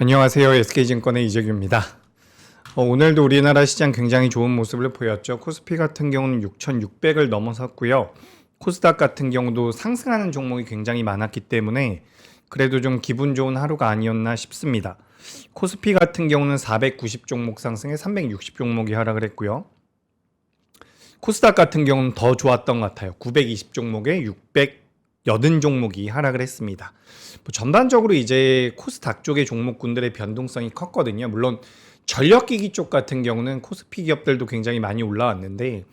안녕하세요. SK증권의 이재규입니다. 오늘도 우리나라 시장 굉장히 좋은 모습을 보였죠. 코스피 같은 경우는 6,600을 넘어섰고요. 코스닥 같은 경우도 상승하는 종목이 굉장히 많았기 때문에 그래도 좀 기분 좋은 하루가 아니었나 싶습니다. 코스피 같은 경우는 490 종목 상승에 360 종목이 하락을 했고요. 코스닥 같은 경우는 더 좋았던 것 같아요. 920 종목에 680 종목이 하락을 했습니다. 전반적으로 이제 코스닥 쪽의 종목군들의 변동성이 컸거든요. 물론 전력기기 쪽 같은 경우는 코스피 기업들도 굉장히 많이 올라왔는데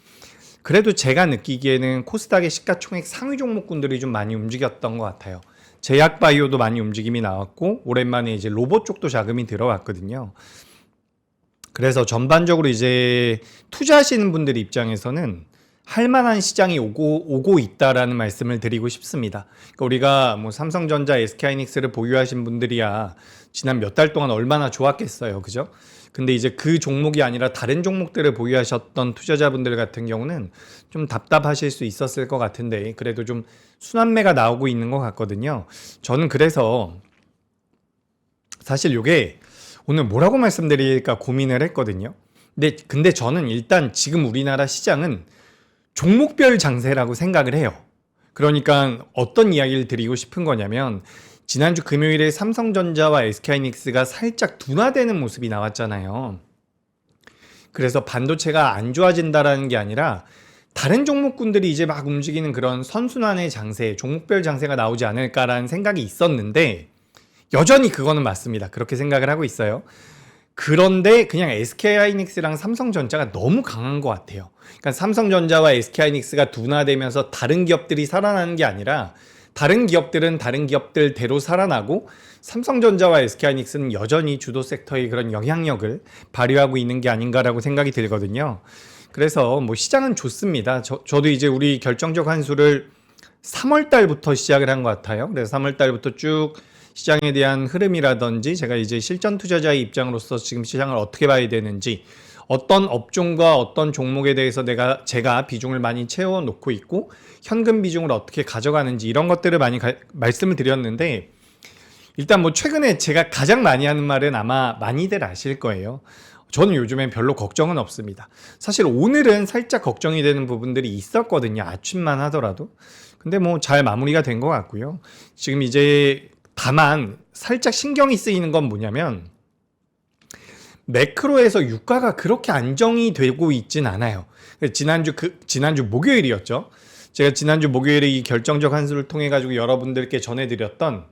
그래도 제가 느끼기에는 코스닥의 시가총액 상위 종목군들이 좀 많이 움직였던 것 같아요. 제약바이오도 많이 움직임이 나왔고 오랜만에 이제 로봇 쪽도 자금이 들어왔거든요. 그래서 전반적으로 이제 투자하시는 분들 입장에서는 할만한 시장이 오고 있다라는 말씀을 드리고 싶습니다. 그러니까 우리가 뭐 삼성전자, SK하이닉스를 보유하신 분들이야 지난 몇 달 동안 얼마나 좋았겠어요, 그죠? 근데 이제 그 종목이 아니라 다른 종목들을 보유하셨던 투자자분들 같은 경우는 좀 답답하실 수 있었을 것 같은데 그래도 좀 순환매가 나오고 있는 것 같거든요. 저는 그래서 사실 이게 오늘 뭐라고 말씀드릴까 고민을 했거든요. 근데 저는 일단 지금 우리나라 시장은 종목별 장세라고 생각을 해요. 그러니까 어떤 이야기를 드리고 싶은 거냐면 지난주 금요일에 삼성전자와 SK하이닉스가 살짝 둔화되는 모습이 나왔잖아요. 그래서 반도체가 안 좋아진다라는 게 아니라 다른 종목군들이 이제 막 움직이는 그런 선순환의 장세, 종목별 장세가 나오지 않을까라는 생각이 있었는데 여전히 그거는 맞습니다. 그렇게 생각을 하고 있어요. 그런데 그냥 SK하이닉스랑 삼성전자가 너무 강한 것 같아요. 그러니까 삼성전자와 SK하이닉스가 둔화되면서 다른 기업들이 살아나는 게 아니라 다른 기업들은 다른 기업들대로 살아나고 삼성전자와 SK하이닉스는 여전히 주도 섹터의 그런 영향력을 발휘하고 있는 게 아닌가라고 생각이 들거든요. 그래서 뭐 시장은 좋습니다. 저도 이제 우리 결정적 한수를 3월 달부터 시작을 한 것 같아요. 그래서 3월 달부터 쭉 시장에 대한 흐름이라든지 제가 이제 실전 투자자의 입장으로서 지금 시장을 어떻게 봐야 되는지 어떤 업종과 어떤 종목에 대해서 제가 비중을 많이 채워 놓고 있고 현금 비중을 어떻게 가져가는지 이런 것들을 많이 말씀을 드렸는데 일단 뭐 최근에 제가 가장 많이 하는 말은 아마 많이들 아실 거예요. 저는 요즘엔 별로 걱정은 없습니다. 사실 오늘은 살짝 걱정이 되는 부분들이 있었거든요. 아침만 하더라도. 근데 뭐 잘 마무리가 된 것 같고요. 지금 이제 다만 살짝 신경이 쓰이는 건 뭐냐면 매크로에서 유가가 그렇게 안정이 되고 있진 않아요. 지난주 목요일이었죠. 제가 지난주 목요일에 이 결정적 한수를 통해 가지고 여러분들께 전해드렸던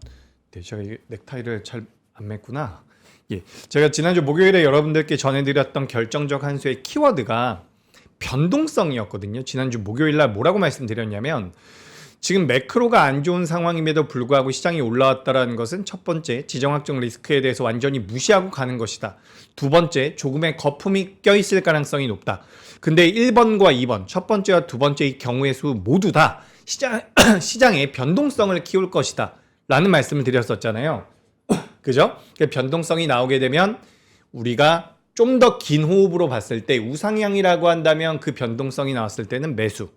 제가 이 넥타이를 잘 안 맸구나. 예, 제가 지난주 목요일에 여러분들께 전해드렸던 결정적 한수의 키워드가 변동성이었거든요. 지난주 목요일 날 뭐라고 말씀드렸냐면 지금 매크로가 안 좋은 상황임에도 불구하고 시장이 올라왔다는 것은 첫 번째, 지정학적 리스크에 대해서 완전히 무시하고 가는 것이다. 두 번째, 조금의 거품이 껴있을 가능성이 높다. 근데 1번과 2번, 첫 번째와 두 번째의 경우의 수 모두 다 시장의 변동성을 키울 것이다. 라는 말씀을 드렸었잖아요. 그죠? 변동성이 나오게 되면 우리가 좀 더 긴 호흡으로 봤을 때 우상향이라고 한다면 그 변동성이 나왔을 때는 매수.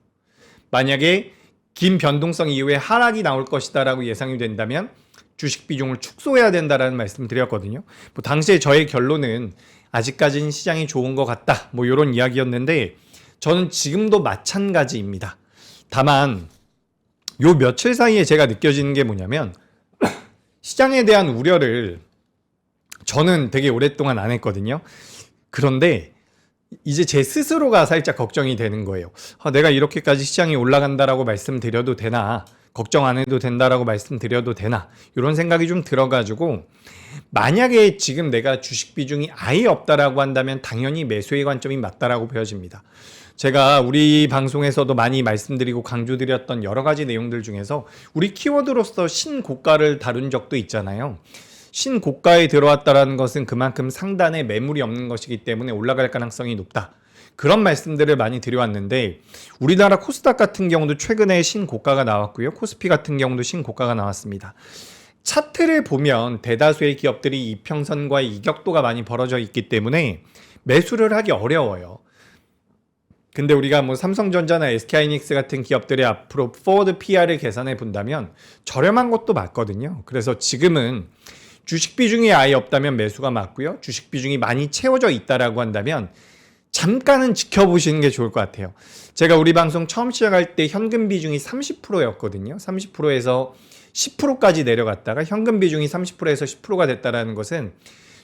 만약에 긴 변동성 이후에 하락이 나올 것이다 라고 예상이 된다면 주식 비중을 축소해야 된다라는 말씀을 드렸거든요. 뭐 당시에 저의 결론은 아직까지는 시장이 좋은 것 같다. 뭐 이런 이야기였는데 저는 지금도 마찬가지입니다. 다만 요 며칠 사이에 제가 느껴지는 게 뭐냐면 시장에 대한 우려를 저는 되게 오랫동안 안 했거든요. 그런데 이제 제 스스로가 살짝 걱정이 되는 거예요. 내가 이렇게까지 시장이 올라간다라고 말씀드려도 되나? 걱정 안 해도 된다라고 말씀드려도 되나? 이런 생각이 좀 들어가지고 만약에 지금 내가 주식 비중이 아예 없다라고 한다면 당연히 매수의 관점이 맞다라고 보여집니다. 제가 우리 방송에서도 많이 말씀드리고 강조드렸던 여러 가지 내용들 중에서 우리 키워드로서 신고가를 다룬 적도 있잖아요. 신고가에 들어왔다는 것은 그만큼 상단에 매물이 없는 것이기 때문에 올라갈 가능성이 높다. 그런 말씀들을 많이 드려왔는데 우리나라 코스닥 같은 경우도 최근에 신고가가 나왔고요. 코스피 같은 경우도 신고가가 나왔습니다. 차트를 보면 대다수의 기업들이 이평선과의 이격도가 많이 벌어져 있기 때문에 매수를 하기 어려워요. 근데 우리가 뭐 삼성전자나 SK하이닉스 같은 기업들의 앞으로 포워드 PR을 계산해 본다면 저렴한 것도 맞거든요. 그래서 지금은 주식 비중이 아예 없다면 매수가 맞고요. 주식 비중이 많이 채워져 있다라고 한다면 잠깐은 지켜보시는 게 좋을 것 같아요. 제가 우리 방송 처음 시작할 때 현금 비중이 30%였거든요. 30%에서 10%까지 내려갔다가 현금 비중이 30%에서 10%가 됐다라는 것은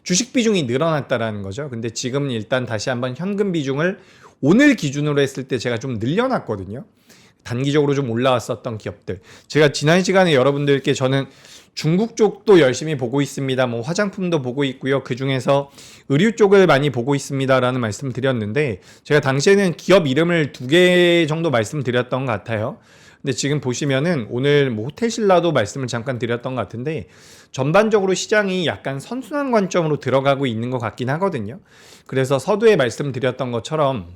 주식 비중이 늘어났다라는 거죠. 근데 지금 일단 다시 한번 현금 비중을 오늘 기준으로 했을 때 제가 좀 늘려놨거든요. 단기적으로 좀 올라왔었던 기업들. 제가 지난 시간에 여러분들께 저는 중국 쪽도 열심히 보고 있습니다. 뭐 화장품도 보고 있고요. 그 중에서 의류 쪽을 많이 보고 있습니다라는 말씀을 드렸는데 제가 당시에는 기업 이름을 2개 정도 말씀드렸던 것 같아요. 근데 지금 보시면은 오늘 뭐 호텔신라도 말씀을 잠깐 드렸던 것 같은데 전반적으로 시장이 약간 선순환 관점으로 들어가고 있는 것 같긴 하거든요. 그래서 서두에 말씀드렸던 것처럼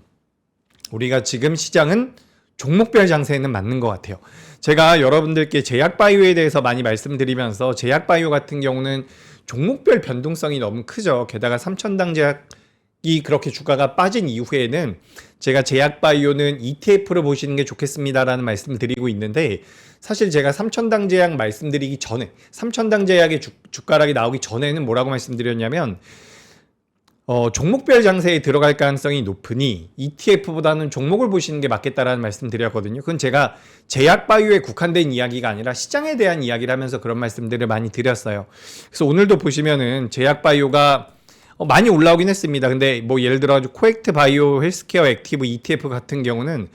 우리가 지금 시장은 종목별 장세에는 맞는 것 같아요. 제가 여러분들께 제약바이오에 대해서 많이 말씀드리면서 제약바이오 같은 경우는 종목별 변동성이 너무 크죠. 게다가 삼천당 제약이 그렇게 주가가 빠진 이후에는 제가 제약바이오는 ETF로 보시는 게 좋겠습니다라는 말씀을 드리고 있는데 사실 제가 삼천당 제약 말씀드리기 전에 삼천당 제약의 주가락이 나오기 전에는 뭐라고 말씀드렸냐면 종목별 장세에 들어갈 가능성이 높으니 ETF보다는 종목을 보시는 게 맞겠다라는 말씀 드렸거든요. 그건 제가 제약바이오에 국한된 이야기가 아니라 시장에 대한 이야기를 하면서 그런 말씀들을 많이 드렸어요. 그래서 오늘도 보시면은 제약바이오가 많이 올라오긴 했습니다. 근데 뭐 예를 들어 코엑트 바이오 헬스케어 액티브 ETF 같은 경우는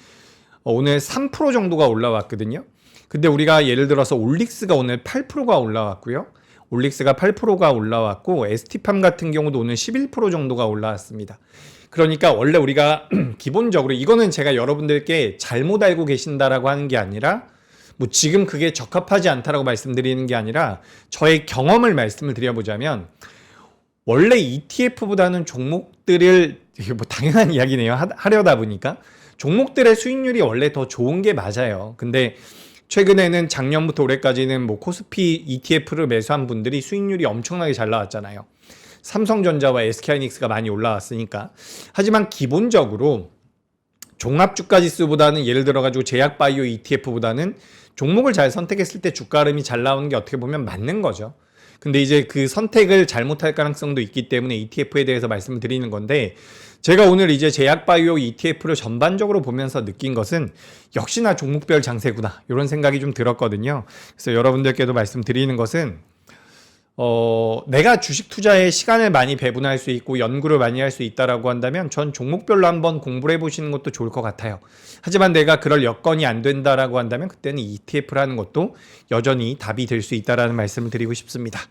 오늘 3% 정도가 올라왔거든요. 근데 우리가 예를 들어서 올릭스가 오늘 8%가 올라왔고요. 올릭스가 8%가 올라왔고 ST팜 같은 경우도 오늘 11% 정도가 올라왔습니다. 그러니까 원래 우리가 기본적으로 이거는 제가 여러분들께 잘못 알고 계신다라고 하는 게 아니라 뭐 지금 그게 적합하지 않다라고 말씀드리는 게 아니라 저의 경험을 말씀을 드려보자면 원래 ETF보다는 종목들을 이게 뭐 당연한 이야기네요. 하려다 보니까 종목들의 수익률이 원래 더 좋은 게 맞아요. 근데 최근에는 작년부터 올해까지는 뭐 코스피 ETF를 매수한 분들이 수익률이 엄청나게 잘 나왔잖아요. 삼성전자와 SK하이닉스가 많이 올라왔으니까. 하지만 기본적으로 종합주가지수보다는 예를 들어가지고 제약바이오 ETF보다는 종목을 잘 선택했을 때 주가 흐름이 잘 나오는 게 어떻게 보면 맞는 거죠. 근데 이제 그 선택을 잘못할 가능성도 있기 때문에 ETF에 대해서 말씀을 드리는 건데 제가 오늘 이제 제약바이오 ETF를 전반적으로 보면서 느낀 것은 역시나 종목별 장세구나 이런 생각이 좀 들었거든요. 그래서 여러분들께도 말씀드리는 것은 내가 주식 투자에 시간을 많이 배분할 수 있고 연구를 많이 할 수 있다라고 한다면 전 종목별로 한번 공부를 해보시는 것도 좋을 것 같아요. 하지만 내가 그럴 여건이 안 된다라고 한다면 그때는 ETF라는 것도 여전히 답이 될 수 있다라는 말씀을 드리고 싶습니다.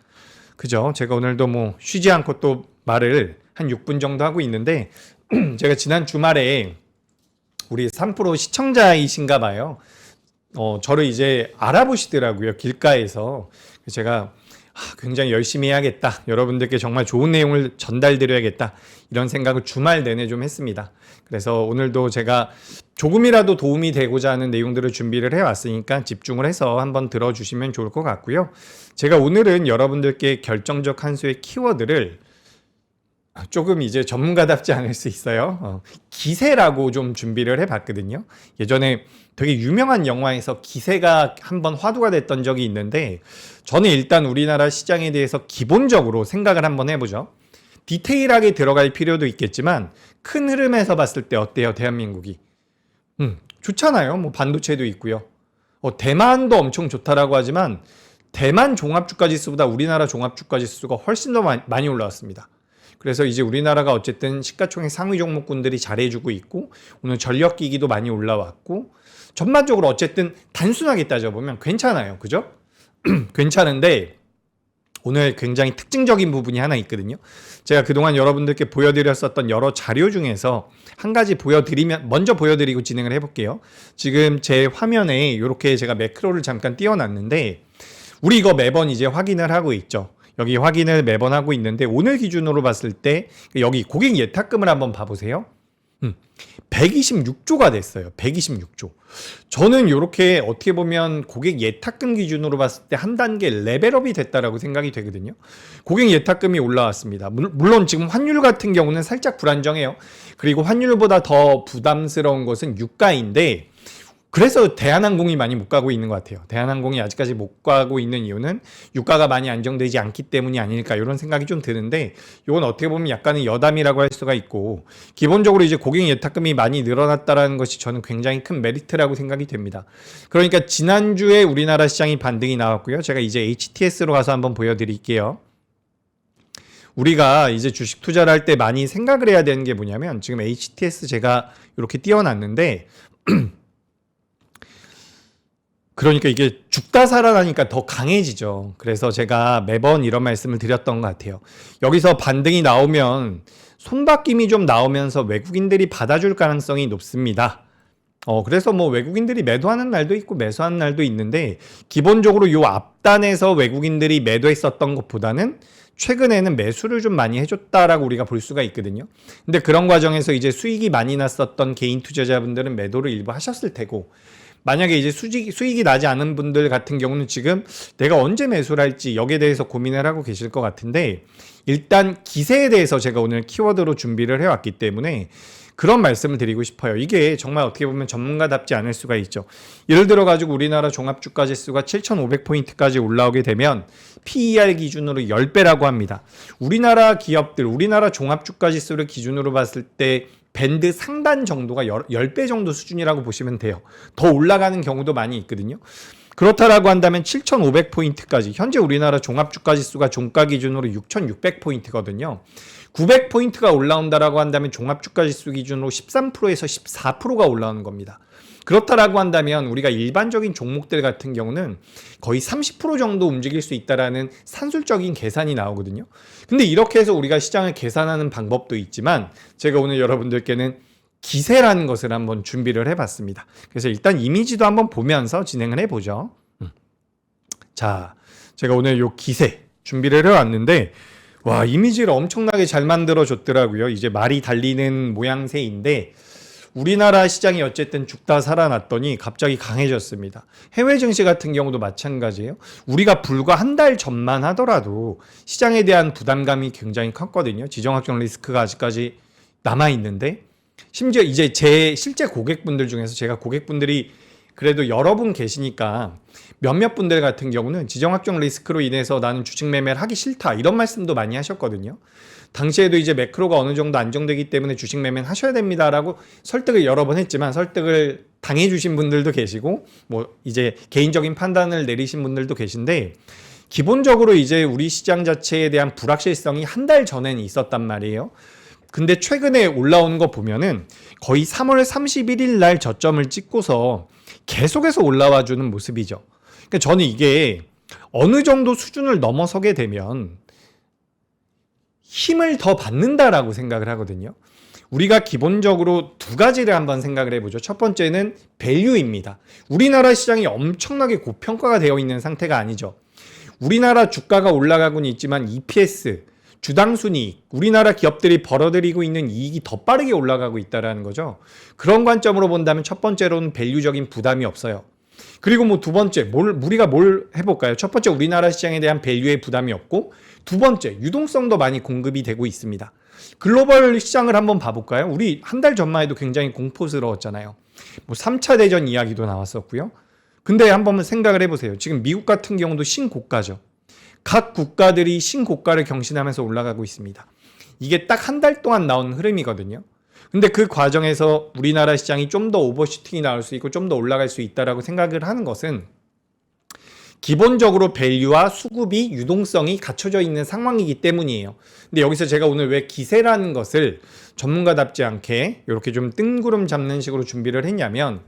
그죠? 제가 오늘도 뭐 쉬지 않고 또 말을 한 6분 정도 하고 있는데 제가 지난 주말에 우리 3프로 시청자이신가 봐요. 저를 이제 알아보시더라고요. 길가에서. 제가 굉장히 열심히 해야겠다. 여러분들께 정말 좋은 내용을 전달드려야겠다. 이런 생각을 주말 내내 좀 했습니다. 그래서 오늘도 제가 조금이라도 도움이 되고자 하는 내용들을 준비를 해왔으니까 집중을 해서 한번 들어주시면 좋을 것 같고요. 제가 오늘은 여러분들께 결정적 한 수의 키워드를 조금 이제 전문가답지 않을 수 있어요. 기세라고 좀 준비를 해봤거든요. 예전에 되게 유명한 영화에서 기세가 한번 화두가 됐던 적이 있는데 저는 일단 우리나라 시장에 대해서 기본적으로 생각을 한번 해보죠. 디테일하게 들어갈 필요도 있겠지만 큰 흐름에서 봤을 때 어때요? 대한민국이. 좋잖아요. 뭐 반도체도 있고요. 대만도 엄청 좋다라고 하지만 대만 종합주가지수보다 우리나라 종합주가지수가 훨씬 더 많이 올라왔습니다. 그래서 이제 우리나라가 어쨌든 시가총액 상위 종목군들이 잘해주고 있고 오늘 전력기기도 많이 올라왔고 전반적으로 어쨌든 단순하게 따져보면 괜찮아요. 그죠? 괜찮은데 오늘 굉장히 특징적인 부분이 하나 있거든요. 제가 그동안 여러분들께 보여드렸었던 여러 자료 중에서 한 가지 먼저 보여드리고 진행을 해볼게요. 지금 제 화면에 이렇게 제가 매크로를 잠깐 띄워놨는데 우리 이거 매번 이제 확인을 하고 있죠. 여기 확인을 매번 하고 있는데 오늘 기준으로 봤을 때 여기 고객 예탁금을 한번 봐보세요. 126조가 됐어요. 126조. 저는 이렇게 어떻게 보면 고객 예탁금 기준으로 봤을 때 한 단계 레벨업이 됐다라고 생각이 되거든요. 고객 예탁금이 올라왔습니다. 물론 지금 환율 같은 경우는 살짝 불안정해요. 그리고 환율보다 더 부담스러운 것은 유가인데 그래서 대한항공이 많이 못 가고 있는 것 같아요. 대한항공이 아직까지 못 가고 있는 이유는 유가가 많이 안정되지 않기 때문이 아닐까 이런 생각이 좀 드는데 이건 어떻게 보면 약간의 여담이라고 할 수가 있고 기본적으로 이제 고객 예탁금이 많이 늘어났다라는 것이 저는 굉장히 큰 메리트라고 생각이 됩니다. 그러니까 지난주에 우리나라 시장이 반등이 나왔고요. 제가 이제 HTS로 가서 한번 보여드릴게요. 우리가 이제 주식 투자를 할 때 많이 생각을 해야 되는 게 뭐냐면 지금 HTS 제가 이렇게 띄워놨는데 그러니까 이게 죽다 살아나니까 더 강해지죠. 그래서 제가 매번 이런 말씀을 드렸던 것 같아요. 여기서 반등이 나오면 손바뀜이 좀 나오면서 외국인들이 받아줄 가능성이 높습니다. 그래서 뭐 외국인들이 매도하는 날도 있고 매수하는 날도 있는데 기본적으로 요 앞단에서 외국인들이 매도했었던 것보다는 최근에는 매수를 좀 많이 해줬다라고 우리가 볼 수가 있거든요. 근데 그런 과정에서 이제 수익이 많이 났었던 개인 투자자분들은 매도를 일부 하셨을 테고 만약에 이제 수익이 나지 않은 분들 같은 경우는 지금 내가 언제 매수를 할지 여기에 대해서 고민을 하고 계실 것 같은데 일단 기세에 대해서 제가 오늘 키워드로 준비를 해왔기 때문에 그런 말씀을 드리고 싶어요. 이게 정말 어떻게 보면 전문가답지 않을 수가 있죠. 예를 들어 가지고 우리나라 종합주가지수가 7,500포인트까지 올라오게 되면 PER 기준으로 10배라고 합니다. 우리나라 기업들, 우리나라 종합주가지수를 기준으로 봤을 때 밴드 상단 정도가 10배 정도 수준이라고 보시면 돼요. 더 올라가는 경우도 많이 있거든요. 그렇다라고 한다면 7,500포인트까지 현재 우리나라 종합주가지수가 종가 기준으로 6,600포인트거든요. 900포인트가 올라온다라고 한다면 종합주가지수 기준으로 13%에서 14%가 올라오는 겁니다. 그렇다라고 한다면 우리가 일반적인 종목들 같은 경우는 거의 30% 정도 움직일 수 있다라는 산술적인 계산이 나오거든요. 근데 이렇게 해서 우리가 시장을 계산하는 방법도 있지만 제가 오늘 여러분들께는 기세라는 것을 한번 준비를 해봤습니다. 그래서 일단 이미지도 한번 보면서 진행을 해보죠. 자, 제가 오늘 요 기세 준비를 해왔는데 와, 이미지를 엄청나게 잘 만들어 줬더라고요. 이제 말이 달리는 모양새인데 우리나라 시장이 어쨌든 죽다 살아났더니 갑자기 강해졌습니다. 해외 증시 같은 경우도 마찬가지예요. 우리가 불과 한 달 전만 하더라도 시장에 대한 부담감이 굉장히 컸거든요. 지정학적 리스크가 아직까지 남아있는데 심지어 이제 제 실제 고객분들 중에서 제가 고객분들이 그래도 여러 분 계시니까 몇몇 분들 같은 경우는 지정학적 리스크로 인해서 나는 주식 매매를 하기 싫다 이런 말씀도 많이 하셨거든요. 당시에도 이제 매크로가 어느 정도 안정되기 때문에 주식 매매는 하셔야 됩니다라고 설득을 여러 번 했지만 설득을 당해 주신 분들도 계시고 뭐 이제 개인적인 판단을 내리신 분들도 계신데 기본적으로 이제 우리 시장 자체에 대한 불확실성이 한 달 전에는 있었단 말이에요. 근데 최근에 올라오는 거 보면은 거의 3월 31일 날 저점을 찍고서 계속해서 올라와 주는 모습이죠. 그러니까 저는 이게 어느 정도 수준을 넘어서게 되면 힘을 더 받는다라고 생각을 하거든요. 우리가 기본적으로 두 가지를 한번 생각을 해보죠. 첫 번째는 밸류입니다. 우리나라 시장이 엄청나게 고평가가 되어 있는 상태가 아니죠. 우리나라 주가가 올라가고는 있지만 EPS, 주당 순이익, 우리나라 기업들이 벌어들이고 있는 이익이 더 빠르게 올라가고 있다는 거죠. 그런 관점으로 본다면 첫 번째로는 밸류적인 부담이 없어요. 그리고 뭐 두 번째, 우리가 뭘 해볼까요? 첫 번째, 우리나라 시장에 대한 밸류의 부담이 없고, 두 번째, 유동성도 많이 공급이 되고 있습니다. 글로벌 시장을 한번 봐볼까요? 우리 한 달 전만 해도 굉장히 공포스러웠잖아요. 뭐 3차 대전 이야기도 나왔었고요. 근데 한번 생각을 해보세요. 지금 미국 같은 경우도 신고가죠. 각 국가들이 신고가를 경신하면서 올라가고 있습니다. 이게 딱 한 달 동안 나온 흐름이거든요. 근데 그 과정에서 우리나라 시장이 좀 더 오버슈팅이 나올 수 있고 좀 더 올라갈 수 있다라고 생각을 하는 것은 기본적으로 밸류와 수급이 유동성이 갖춰져 있는 상황이기 때문이에요. 근데 여기서 제가 오늘 왜 기세라는 것을 전문가답지 않게 이렇게 좀 뜬구름 잡는 식으로 준비를 했냐면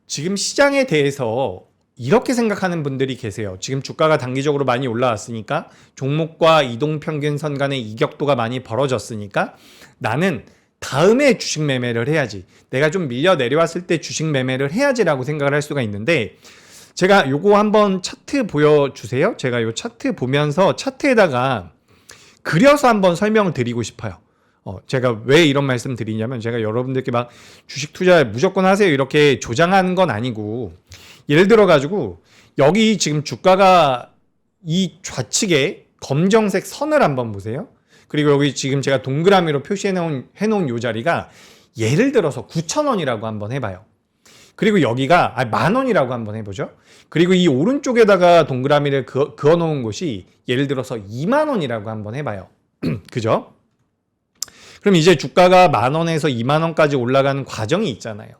지금 시장에 대해서 이렇게 생각하는 분들이 계세요. 지금 주가가 단기적으로 많이 올라왔으니까 종목과 이동평균선 간의 이격도가 많이 벌어졌으니까 나는 다음에 주식 매매를 해야지. 내가 좀 밀려 내려왔을 때 주식 매매를 해야지라고 생각을 할 수가 있는데 제가 요거 한번 차트 보여주세요. 제가 요 차트 보면서 차트에다가 그려서 한번 설명을 드리고 싶어요. 제가 왜 이런 말씀 드리냐면 제가 여러분들께 막 주식 투자 무조건 하세요 이렇게 조장하는 건 아니고 예를 들어 가지고 여기 지금 주가가 이 좌측에 검정색 선을 한번 보세요. 그리고 여기 지금 제가 동그라미로 표시해 놓은 요 자리가 예를 들어서 9,000원이라고 한번 해봐요. 그리고 여기가 10,000원이라고 한번 해보죠. 그리고 이 오른쪽에다가 동그라미를 그어 놓은 곳이 예를 들어서 20,000원이라고 한번 해봐요. 그죠? 그럼 이제 주가가 10,000원에서 20,000원까지 올라가는 과정이 있잖아요.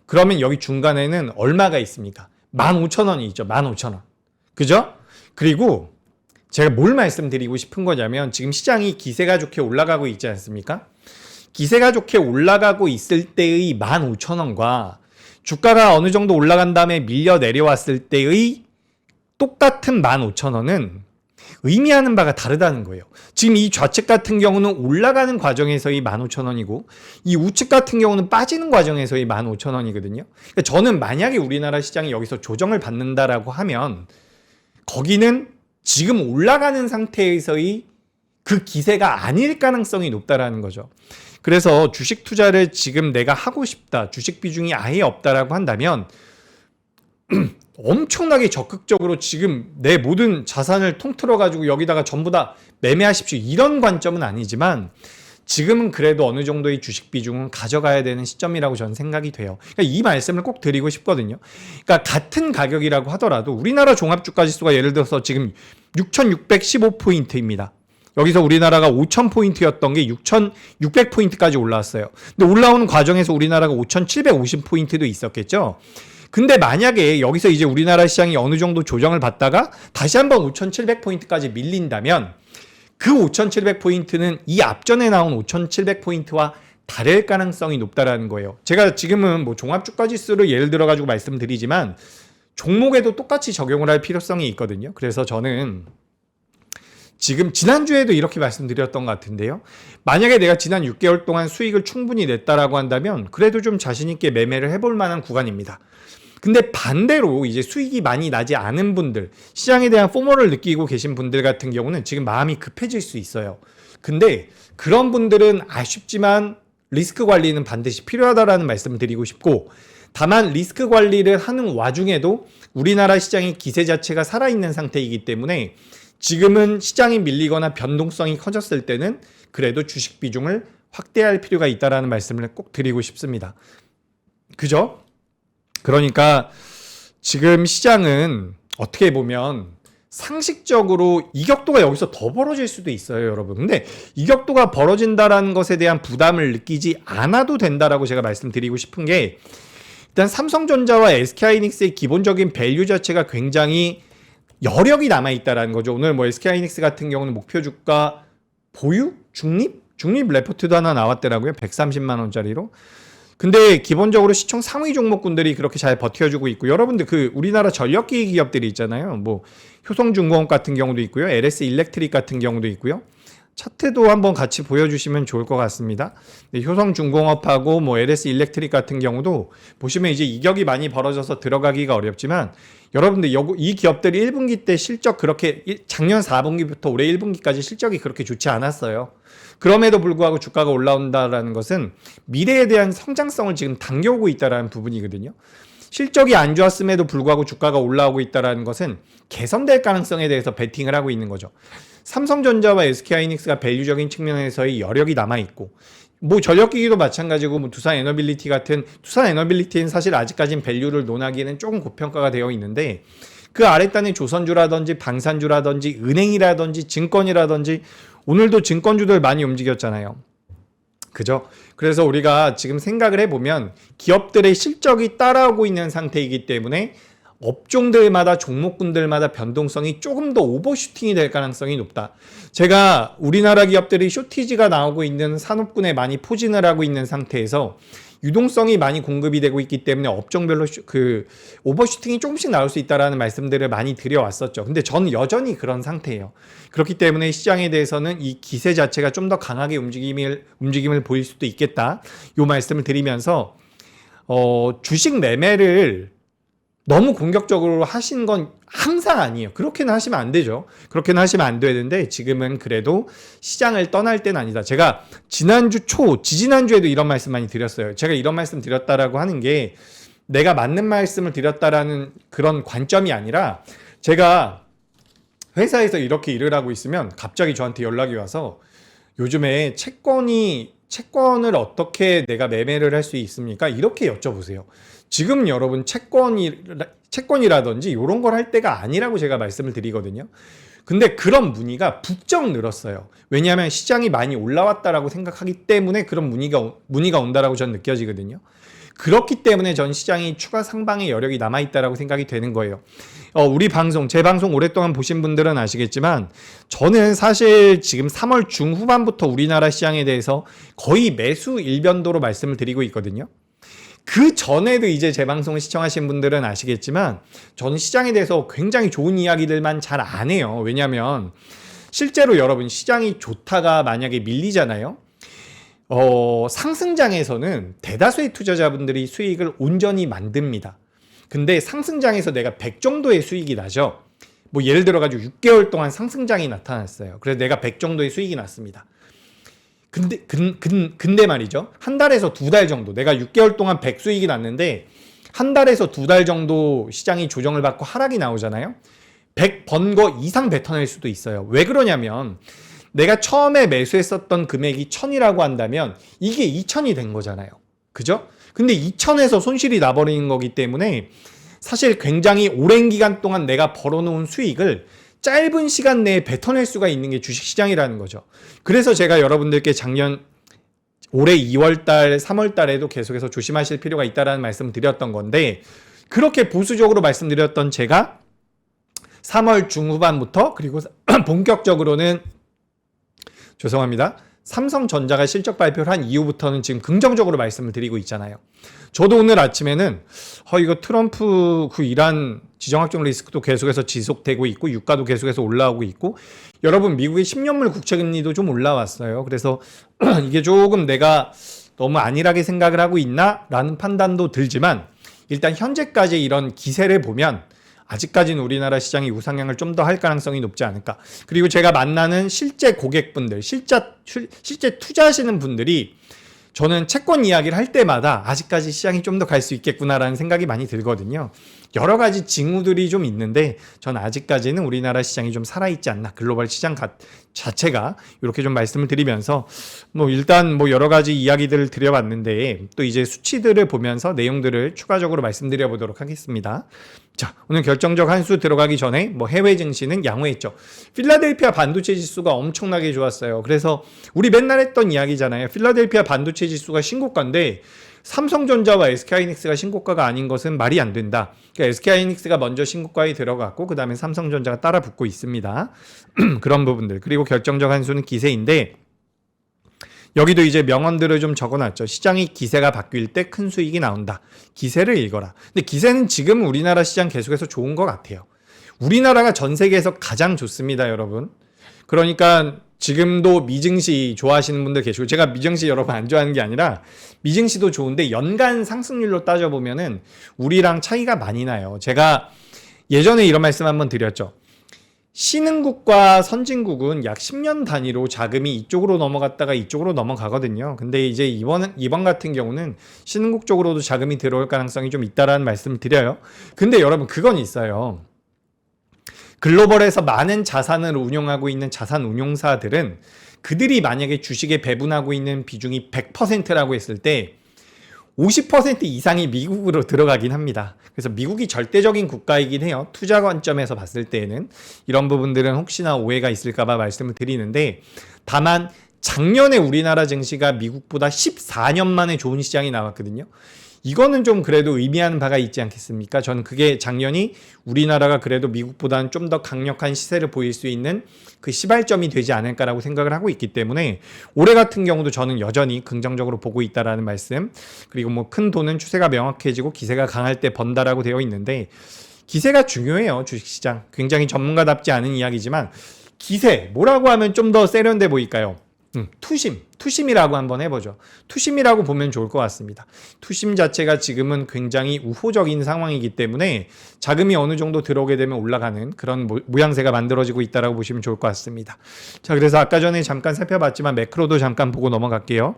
그러면 여기 중간에는 얼마가 있습니까? 15,000원이 있죠. 15,000원. 그죠? 그리고 제가 뭘 말씀드리고 싶은 거냐면 지금 시장이 기세가 좋게 올라가고 있지 않습니까? 기세가 좋게 올라가고 있을 때의 15,000원과 주가가 어느 정도 올라간 다음에 밀려 내려왔을 때의 똑같은 15,000원은 의미하는 바가 다르다는 거예요. 지금 이 좌측 같은 경우는 올라가는 과정에서의 15,000원이고 이 우측 같은 경우는 빠지는 과정에서의 15,000원이거든요. 그러니까 저는 만약에 우리나라 시장이 여기서 조정을 받는다라고 하면 거기는 지금 올라가는 상태에서의 그 기세가 아닐 가능성이 높다라는 거죠. 그래서 주식 투자를 지금 내가 하고 싶다, 주식 비중이 아예 없다라고 한다면 엄청나게 적극적으로 지금 내 모든 자산을 통틀어 가지고 여기다가 전부 다 매매하십시오, 이런 관점은 아니지만 지금은 그래도 어느 정도의 주식 비중은 가져가야 되는 시점이라고 저는 생각이 돼요. 그러니까 이 말씀을 꼭 드리고 싶거든요. 그러니까 같은 가격이라고 하더라도 우리나라 종합주가지수가 예를 들어서 지금 6,615포인트입니다. 여기서 우리나라가 5,000포인트였던 게 6,600포인트까지 올라왔어요. 근데 올라오는 과정에서 우리나라가 5,750포인트도 있었겠죠. 근데 만약에 여기서 이제 우리나라 시장이 어느 정도 조정을 받다가 다시 한번 5,700포인트까지 밀린다면 그 5,700포인트는 이 앞전에 나온 5,700포인트와 다를 가능성이 높다라는 거예요. 제가 지금은 뭐 종합주가지수를 예를 들어가지고 말씀드리지만 종목에도 똑같이 적용을 할 필요성이 있거든요. 그래서 저는 지금 지난주에도 이렇게 말씀드렸던 것 같은데요. 만약에 내가 지난 6개월 동안 수익을 충분히 냈다라고 한다면 그래도 좀 자신 있게 매매를 해볼 만한 구간입니다. 근데 반대로 이제 수익이 많이 나지 않은 분들, 시장에 대한 포모를 느끼고 계신 분들 같은 경우는 지금 마음이 급해질 수 있어요. 근데 그런 분들은 아쉽지만 리스크 관리는 반드시 필요하다라는 말씀을 드리고 싶고, 다만 리스크 관리를 하는 와중에도 우리나라 시장의 기세 자체가 살아있는 상태이기 때문에 지금은 시장이 밀리거나 변동성이 커졌을 때는 그래도 주식 비중을 확대할 필요가 있다라는 말씀을 꼭 드리고 싶습니다. 그죠? 그러니까 지금 시장은 어떻게 보면 상식적으로 이격도가 여기서 더 벌어질 수도 있어요, 여러분. 근데 이격도가 벌어진다라는 것에 대한 부담을 느끼지 않아도 된다라고 제가 말씀드리고 싶은 게, 일단 삼성전자와 SK하이닉스의 기본적인 밸류 자체가 굉장히 여력이 남아있다라는 거죠. 오늘 뭐 SK하이닉스 같은 경우는 목표 주가 보유? 중립 레포트도 하나 나왔더라고요. 130만 원짜리로. 근데 기본적으로 시총 상위 종목군들이 그렇게 잘 버텨주고 있고, 여러분들 그 우리나라 전력기기 기업들이 있잖아요. 뭐 효성중공업 같은 경우도 있고요. LS 일렉트릭 같은 경우도 있고요. 차트도 한번 같이 보여주시면 좋을 것 같습니다. 효성중공업하고 뭐 LS 일렉트릭 같은 경우도 보시면 이제 이격이 많이 벌어져서 들어가기가 어렵지만, 여러분들 이 기업들이 1분기 때 실적 그렇게 작년 4분기부터 올해 1분기까지 실적이 그렇게 좋지 않았어요. 그럼에도 불구하고 주가가 올라온다라는 것은 미래에 대한 성장성을 지금 당겨오고 있다는 부분이거든요. 실적이 안 좋았음에도 불구하고 주가가 올라오고 있다는 것은 개선될 가능성에 대해서 베팅을 하고 있는 거죠. 삼성전자와 SK하이닉스가 밸류적인 측면에서의 여력이 남아있고, 뭐 전력기기도 마찬가지고, 뭐 두산에너빌리티는 사실 아직까지는 밸류를 논하기에는 조금 고평가가 되어 있는데, 그 아랫단에 조선주라든지 방산주라든지 은행이라든지 증권이라든지, 오늘도 증권주들 많이 움직였잖아요. 그죠? 그래서 우리가 지금 생각을 해보면 기업들의 실적이 따라오고 있는 상태이기 때문에 업종들마다 종목군들마다 변동성이 조금 더 오버슈팅이 될 가능성이 높다. 제가 우리나라 기업들이 쇼티지가 나오고 있는 산업군에 많이 포진을 하고 있는 상태에서 유동성이 많이 공급이 되고 있기 때문에 업종별로 그 오버슈팅이 조금씩 나올 수 있다라는 말씀들을 많이 드려왔었죠. 근데 저는 여전히 그런 상태예요. 그렇기 때문에 시장에 대해서는 이 기세 자체가 좀 더 강하게 움직임을 보일 수도 있겠다, 요 말씀을 드리면서 주식 매매를 너무 공격적으로 하신 건 항상 아니에요. 그렇게는 하시면 안 되죠. 그렇게는 하시면 안 되는데 지금은 그래도 시장을 떠날 때는 아니다. 제가 지지난주에도 이런 말씀 많이 드렸어요. 제가 이런 말씀 드렸다라고 하는 게 내가 맞는 말씀을 드렸다라는 그런 관점이 아니라, 제가 회사에서 이렇게 일을 하고 있으면 갑자기 저한테 연락이 와서 요즘에 채권을 어떻게 내가 매매를 할 수 있습니까? 이렇게 여쭤보세요. 지금 여러분 채권이라든지 이런 걸 할 때가 아니라고 제가 말씀을 드리거든요. 근데 그런 문의가 부쩍 늘었어요. 왜냐하면 시장이 많이 올라왔다라고 생각하기 때문에 그런 문의가 온다라고 저는 느껴지거든요. 그렇기 때문에 전 시장이 추가 상방의 여력이 남아있다라고 생각이 되는 거예요. 우리 방송, 제 방송 오랫동안 보신 분들은 아시겠지만 저는 사실 지금 3월 중후반부터 우리나라 시장에 대해서 거의 매수 일변도로 말씀을 드리고 있거든요. 그 전에도 이제 제 방송을 시청하신 분들은 아시겠지만 저는 시장에 대해서 굉장히 좋은 이야기들만 잘 안 해요. 왜냐하면 실제로 여러분 시장이 좋다가 만약에 밀리잖아요. 상승장에서는 대다수의 투자자분들이 수익을 온전히 만듭니다. 근데 상승장에서 내가 100 정도의 수익이 나죠. 뭐 예를 들어가지고 6개월 동안 상승장이 나타났어요. 그래서 내가 100 정도의 수익이 났습니다. 근데 말이죠. 한 달에서 두 달 정도, 내가 6개월 동안 100 수익이 났는데 한 달에서 두 달 정도 시장이 조정을 받고 하락이 나오잖아요. 100 번 거 이상 뱉어낼 수도 있어요. 왜 그러냐면 내가 처음에 매수했었던 금액이 1000이라고 한다면 이게 2000이 된 거잖아요. 그죠? 근데 2000에서 손실이 나버리는 거기 때문에 사실 굉장히 오랜 기간 동안 내가 벌어놓은 수익을 짧은 시간 내에 뱉어낼 수가 있는 게 주식시장이라는 거죠. 그래서 제가 여러분들께 올해 2월달, 3월달에도 계속해서 조심하실 필요가 있다는 말씀을 드렸던 건데 그렇게 보수적으로 말씀드렸던 제가 3월 중후반부터 그리고 본격적으로는 죄송합니다. 삼성전자가 실적 발표를 한 이후부터는 지금 긍정적으로 말씀을 드리고 있잖아요. 저도 오늘 아침에는 이거 트럼프 그 이란 지정학적 리스크도 계속해서 지속되고 있고 유가도 계속해서 올라오고 있고 여러분 미국의 10년물 국채금리도 좀 올라왔어요. 그래서 이게 조금 내가 너무 안일하게 생각을 하고 있나? 라는 판단도 들지만 일단 현재까지 이런 기세를 보면 아직까지는 우리나라 시장이 우상향을 좀 더 할 가능성이 높지 않을까. 그리고 제가 만나는 실제 고객분들, 실제 투자하시는 분들이 저는 채권 이야기를 할 때마다 아직까지 시장이 좀 더 갈 수 있겠구나라는 생각이 많이 들거든요. 여러 가지 징후들이 좀 있는데 저는 아직까지는 우리나라 시장이 좀 살아있지 않나. 글로벌 시장 자체가 이렇게 좀 말씀을 드리면서 일단 여러 가지 이야기들을 드려봤는데 또 이제 수치들을 보면서 내용들을 추가적으로 말씀드려 보도록 하겠습니다. 자, 오늘 결정적 한 수 들어가기 전에 해외 증시는 양호했죠. 필라델피아 반도체 지수가 엄청나게 좋았어요. 그래서 우리 맨날 했던 이야기잖아요. 필라델피아 반도체 지수가 신고가인데 삼성전자와 SK하이닉스가 신고가가 아닌 것은 말이 안 된다. 그러니까 SK하이닉스가 먼저 신고가에 들어갔고 그 다음에 삼성전자가 따라 붙고 있습니다. 그런 부분들. 그리고 결정적 한 수는 기세인데 여기도 이제 명언들을 좀 적어놨죠. 시장이 기세가 바뀔 때 큰 수익이 나온다. 기세를 읽어라. 근데 기세는 지금 우리나라 시장 계속해서 좋은 것 같아요. 우리나라가 전 세계에서 가장 좋습니다, 여러분. 그러니까 지금도 미증시 좋아하시는 분들 계시고 제가 미증시 여러분 안 좋아하는 게 아니라 미증시도 좋은데 연간 상승률로 따져보면은 우리랑 차이가 많이 나요. 제가 예전에 이런 말씀 한번 드렸죠. 신흥국과 선진국은 약 10년 단위로 자금이 이쪽으로 넘어갔다가 이쪽으로 넘어가거든요. 근데 이제 이번 같은 경우는 신흥국 쪽으로도 자금이 들어올 가능성이 좀 있다라는 말씀을 드려요. 근데 여러분 그건 있어요. 글로벌에서 많은 자산을 운용하고 있는 자산 운용사들은 그들이 만약에 주식에 배분하고 있는 비중이 100%라고 했을 때 50% 이상이 미국으로 들어가긴 합니다. 그래서 미국이 절대적인 국가이긴 해요. 투자 관점에서 봤을 때는 이런 부분들은 혹시나 오해가 있을까봐 말씀을 드리는데 다만 작년에 우리나라 증시가 미국보다 14년 만에 좋은 시장이 나왔거든요. 이거는 좀 그래도 의미하는 바가 있지 않겠습니까? 저는 그게 작년이 우리나라가 그래도 미국보다는 좀 더 강력한 시세를 보일 수 있는 그 시발점이 되지 않을까라고 생각을 하고 있기 때문에 올해 같은 경우도 저는 여전히 긍정적으로 보고 있다라는 말씀. 그리고 큰 돈은 추세가 명확해지고 기세가 강할 때 번다라고 되어 있는데 기세가 중요해요. 주식시장. 굉장히 전문가답지 않은 이야기지만 기세 뭐라고 하면 좀 더 세련돼 보일까요? 투심이라고 한번 해보죠. 투심이라고 보면 좋을 것 같습니다. 투심 자체가 지금은 굉장히 우호적인 상황이기 때문에 자금이 어느 정도 들어오게 되면 올라가는 그런 모양새가 만들어지고 있다고 보시면 좋을 것 같습니다. 자, 그래서 아까 전에 잠깐 살펴봤지만 매크로도 잠깐 보고 넘어갈게요.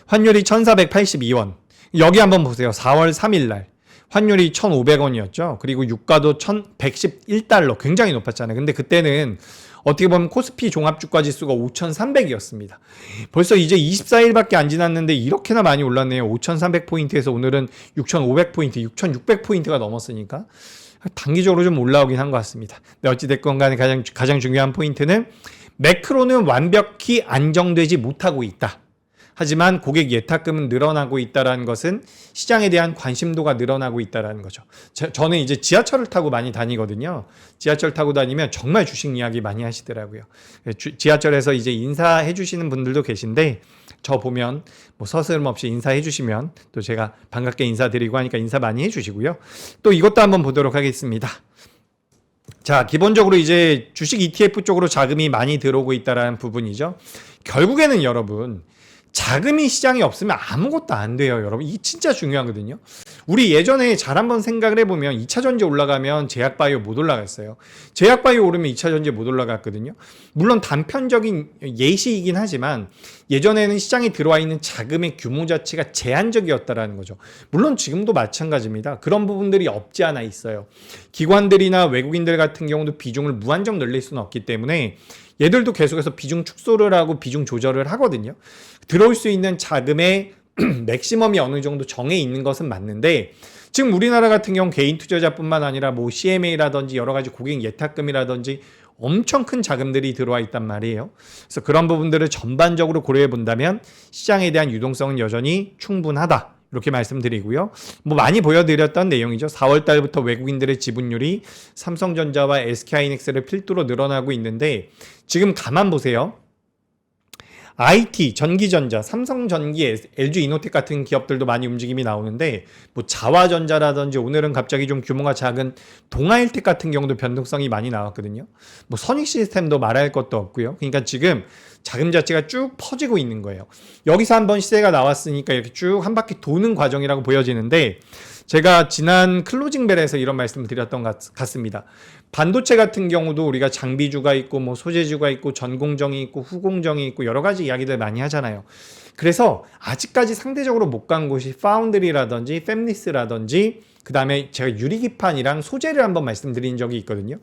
환율이 1482원. 여기 한번 보세요. 4월 3일 날. 환율이 1,500원이었죠. 그리고 유가도 1,111달러. 굉장히 높았잖아요. 근데 그때는 어떻게 보면 코스피 종합주가지수가 5,300이었습니다. 벌써 이제 24일밖에 안 지났는데 이렇게나 많이 올랐네요. 5,300포인트에서 오늘은 6,500포인트, 6,600포인트가 넘었으니까 단기적으로 좀 올라오긴 한 것 같습니다. 네, 어찌됐건 간에 가장 중요한 포인트는 매크로는 완벽히 안정되지 못하고 있다. 하지만 고객 예탁금은 늘어나고 있다는 것은 시장에 대한 관심도가 늘어나고 있다는 거죠. 저는 이제 지하철을 타고 많이 다니거든요. 지하철 타고 다니면 정말 주식 이야기 많이 하시더라고요. 지하철에서 이제 인사해 주시는 분들도 계신데 저 보면 뭐 서스럼 없이 인사해 주시면 또 제가 반갑게 인사드리고 하니까 인사 많이 해 주시고요. 또 이것도 한번 보도록 하겠습니다. 자, 기본적으로 이제 주식 ETF 쪽으로 자금이 많이 들어오고 있다는 부분이죠. 결국에는 여러분 자금이 시장에 없으면 아무것도 안 돼요, 여러분. 이게 진짜 중요하거든요. 우리 예전에 잘 한번 생각을 해보면 2차전지 올라가면 제약바이오 못 올라갔어요. 제약바이오 오르면 2차전지 못 올라갔거든요. 물론 단편적인 예시이긴 하지만 예전에는 시장에 들어와 있는 자금의 규모 자체가 제한적이었다라는 거죠. 물론 지금도 마찬가지입니다. 그런 부분들이 없지 않아 있어요. 기관들이나 외국인들 같은 경우도 비중을 무한정 늘릴 수는 없기 때문에 얘들도 계속해서 비중 축소를 하고 비중 조절을 하거든요. 들어올 수 있는 자금의 맥시멈이 어느 정도 정해 있는 것은 맞는데 지금 우리나라 같은 경우 개인 투자자뿐만 아니라 뭐 CMA라든지 여러 가지 고객 예탁금이라든지 엄청 큰 자금들이 들어와 있단 말이에요. 그래서 그런 부분들을 전반적으로 고려해 본다면 시장에 대한 유동성은 여전히 충분하다. 이렇게 말씀드리고요. 뭐 많이 보여드렸던 내용이죠. 4월 달부터 외국인들의 지분율이 삼성전자와 SK하이닉스를 필두로 늘어나고 있는데 지금 가만 보세요. IT, 전기전자, 삼성전기, LG이노텍 같은 기업들도 많이 움직임이 나오는데 뭐 자화전자라든지 오늘은 갑자기 좀 규모가 작은 동아일텍 같은 경우도 변동성이 많이 나왔거든요. 뭐 선익시스템도 말할 것도 없고요. 그러니까 지금 자금 자체가 쭉 퍼지고 있는 거예요. 여기서 한번 시세가 나왔으니까 이렇게 쭉 한 바퀴 도는 과정이라고 보여지는데 제가 지난 클로징벨에서 이런 말씀을 드렸던 것 같습니다. 반도체 같은 경우도 우리가 장비주가 있고 뭐 소재주가 있고 전공정이 있고 후공정이 있고 여러 가지 이야기들 많이 하잖아요. 그래서 아직까지 상대적으로 못 간 곳이 파운드리라든지 팹리스라든지 그 다음에 제가 유리기판이랑 소재를 한번 말씀드린 적이 있거든요.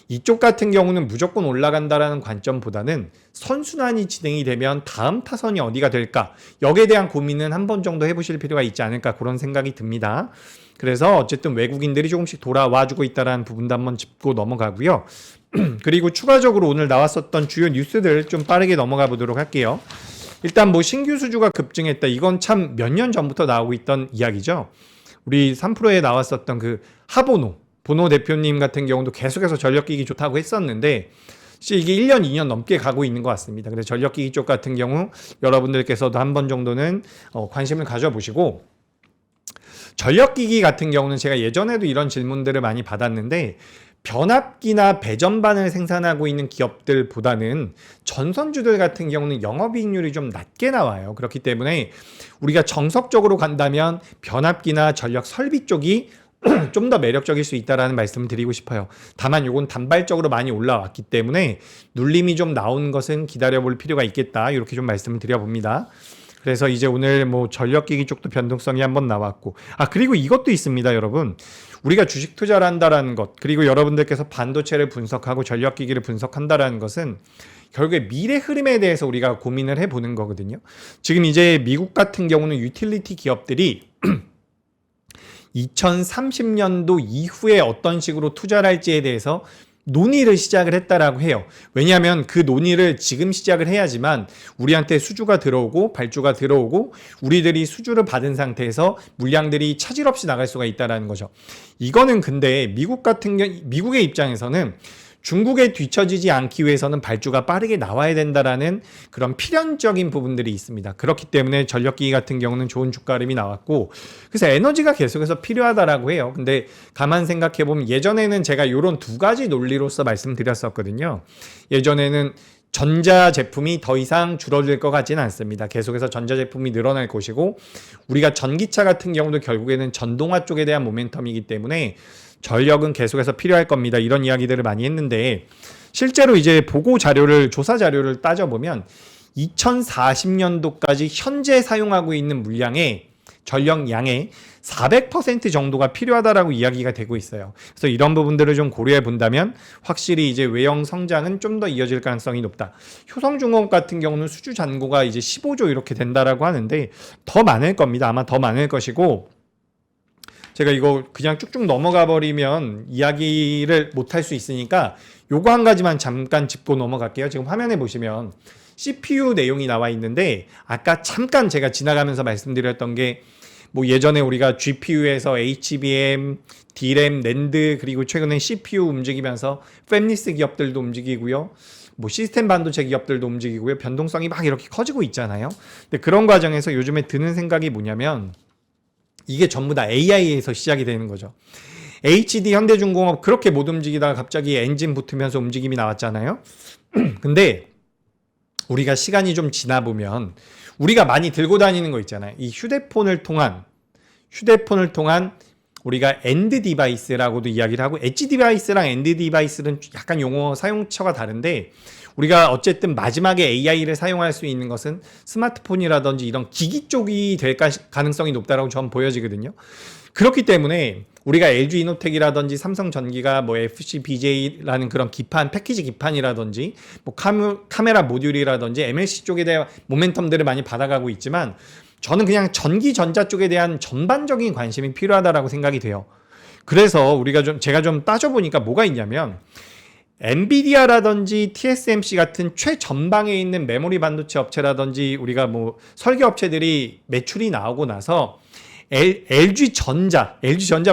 이쪽 같은 경우는 무조건 올라간다라는 관점보다는 선순환이 진행이 되면 다음 타선이 어디가 될까? 여기에 대한 고민은 한 번 정도 해보실 필요가 있지 않을까 그런 생각이 듭니다. 그래서 어쨌든 외국인들이 조금씩 돌아와주고 있다는 부분도 한번 짚고 넘어가고요. 그리고 추가적으로 오늘 나왔었던 주요 뉴스들 좀 빠르게 넘어가 보도록 할게요. 일단 뭐 신규 수주가 급증했다. 이건 참 몇 년 전부터 나오고 있던 이야기죠. 우리 3프로에 나왔었던 그 보노 대표님 같은 경우도 계속해서 전력기기 좋다고 했었는데 이게 1년, 2년 넘게 가고 있는 것 같습니다. 그래서 전력기기 쪽 같은 경우 여러분들께서도 한 번 정도는 관심을 가져보시고 전력기기 같은 경우는 제가 예전에도 이런 질문들을 많이 받았는데 변압기나 배전반을 생산하고 있는 기업들보다는 전선주들 같은 경우는 영업이익률이 좀 낮게 나와요. 그렇기 때문에 우리가 정석적으로 간다면 변압기나 전력 설비 쪽이 좀 더 매력적일 수 있다라는 말씀을 드리고 싶어요. 다만 이건 단발적으로 많이 올라왔기 때문에 눌림이 좀 나온 것은 기다려볼 필요가 있겠다. 이렇게 좀 말씀을 드려봅니다. 그래서 이제 오늘 뭐 전력기기 쪽도 변동성이 한번 나왔고 그리고 이것도 있습니다, 여러분. 우리가 주식 투자를 한다라는 것 그리고 여러분들께서 반도체를 분석하고 전력기기를 분석한다라는 것은 결국에 미래 흐름에 대해서 우리가 고민을 해보는 거거든요. 지금 이제 미국 같은 경우는 유틸리티 기업들이 2030년도 이후에 어떤 식으로 투자를 할지에 대해서 논의를 시작을 했다라고 해요. 왜냐하면 그 논의를 지금 시작을 해야지만 우리한테 수주가 들어오고 발주가 들어오고 우리들이 수주를 받은 상태에서 물량들이 차질 없이 나갈 수가 있다라는 거죠. 이거는 근데 미국의 입장에서는 중국에 뒤처지지 않기 위해서는 발주가 빠르게 나와야 된다라는 그런 필연적인 부분들이 있습니다. 그렇기 때문에 전력기기 같은 경우는 좋은 주가 흐름이 나왔고 그래서 에너지가 계속해서 필요하다라고 해요. 근데 가만 생각해보면 예전에는 제가 이런 두 가지 논리로서 말씀드렸었거든요. 예전에는 전자제품이 더 이상 줄어들 것 같지는 않습니다. 계속해서 전자제품이 늘어날 것이고 우리가 전기차 같은 경우도 결국에는 전동화 쪽에 대한 모멘텀이기 때문에 전력은 계속해서 필요할 겁니다. 이런 이야기들을 많이 했는데 실제로 이제 조사 자료를 따져보면 2040년도까지 현재 사용하고 있는 물량의 전력량의 400% 정도가 필요하다라고 이야기가 되고 있어요. 그래서 이런 부분들을 좀 고려해 본다면 확실히 이제 외형 성장은 좀 더 이어질 가능성이 높다. 효성중공업 같은 경우는 수주 잔고가 이제 15조 이렇게 된다라고 하는데 더 많을 겁니다. 아마 더 많을 것이고, 제가 이거 그냥 쭉쭉 넘어가 버리면 이야기를 못 할 수 있으니까 요거 한 가지만 잠깐 짚고 넘어갈게요. 지금 화면에 보시면 CPU 내용이 나와 있는데, 아까 잠깐 제가 지나가면서 말씀드렸던 게 뭐 예전에 우리가 GPU에서 HBM, DRAM, NAND, 그리고 최근에 CPU 움직이면서 팹리스 기업들도 움직이고요. 뭐 시스템 반도체 기업들도 움직이고요. 변동성이 막 이렇게 커지고 있잖아요. 근데 그런 과정에서 요즘에 드는 생각이 뭐냐면 이게 전부 다 AI에서 시작이 되는 거죠. HD 현대중공업 그렇게 못 움직이다가 갑자기 엔진 붙으면서 움직임이 나왔잖아요. 근데 우리가 시간이 좀 지나 보면 우리가 많이 들고 다니는 거 있잖아요. 이 휴대폰을 통한 우리가 엔드 디바이스라고도 이야기를 하고, 엣지 디바이스랑 엔드 디바이스는 약간 용어 사용처가 다른데, 우리가 어쨌든 마지막에 AI를 사용할 수 있는 것은 스마트폰이라든지 이런 기기 쪽이 될 가능성이 높다라고 저는 보여지거든요. 그렇기 때문에 우리가 LG 이노텍이라든지 삼성전기가 뭐 FCBJ라는 그런 기판, 패키지 기판이라든지 뭐 카메라 모듈이라든지 MLC 쪽에 대한 모멘텀들을 많이 받아가고 있지만, 저는 그냥 전기 전자 쪽에 대한 전반적인 관심이 필요하다라고 생각이 돼요. 그래서 제가 좀 따져보니까 뭐가 있냐면, 엔비디아라든지 TSMC 같은 최전방에 있는 메모리 반도체 업체라든지 우리가 뭐 설계 업체들이 매출이 나오고 나서 LG전자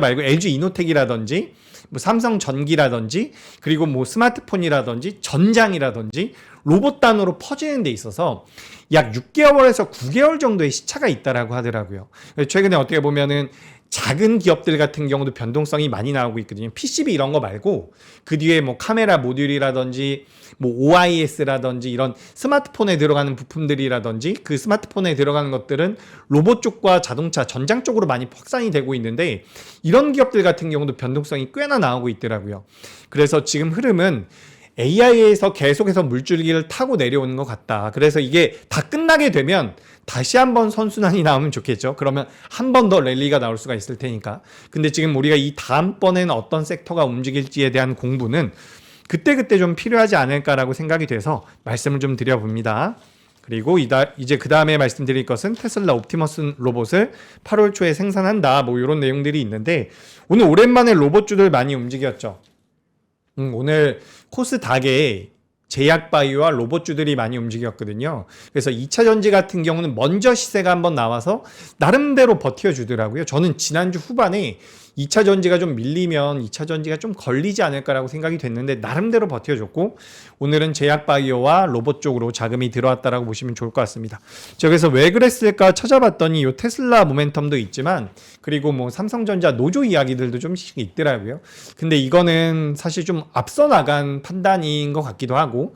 말고 LG 이노텍이라든지 뭐 삼성전기라든지 그리고 뭐 스마트폰이라든지 전장이라든지 로봇 단으로 퍼지는 데 있어서 약 6개월에서 9개월 정도의 시차가 있다라고 하더라고요. 최근에 어떻게 보면은 작은 기업들 같은 경우도 변동성이 많이 나오고 있거든요. PCB 이런 거 말고 그 뒤에 뭐 카메라 모듈이라든지 뭐 OIS라든지 이런 스마트폰에 들어가는 부품들이라든지 그 스마트폰에 들어가는 것들은 로봇 쪽과 자동차, 전장 쪽으로 많이 확산이 되고 있는데, 이런 기업들 같은 경우도 변동성이 꽤나 나오고 있더라고요. 그래서 지금 흐름은 AI에서 계속해서 물줄기를 타고 내려오는 것 같다. 그래서 이게 다 끝나게 되면 다시 한번 선순환이 나오면 좋겠죠. 그러면 한 번 더 랠리가 나올 수가 있을 테니까. 근데 지금 우리가 이 다음번에는 어떤 섹터가 움직일지에 대한 공부는 그때그때 좀 필요하지 않을까라고 생각이 돼서 말씀을 좀 드려봅니다. 그리고 이제 그 다음에 말씀드릴 것은 테슬라 옵티머스 로봇을 8월 초에 생산한다. 뭐 이런 내용들이 있는데, 오늘 오랜만에 로봇주들 많이 움직였죠. 오늘 코스닥에 제약바이오와 로봇주들이 많이 움직였거든요. 그래서 2차 전지 같은 경우는 먼저 시세가 한번 나와서 나름대로 버텨주더라고요. 저는 지난주 후반에 2차 전지가 좀 밀리면 2차 전지가 좀 걸리지 않을까라고 생각이 됐는데 나름대로 버텨줬고, 오늘은 제약바이오와 로봇 쪽으로 자금이 들어왔다라고 보시면 좋을 것 같습니다. 제가 그래서 왜 그랬을까 찾아봤더니 이 테슬라 모멘텀도 있지만, 그리고 뭐 삼성전자 노조 이야기들도 좀씩 있더라고요. 근데 이거는 사실 좀 앞서 나간 판단인 것 같기도 하고,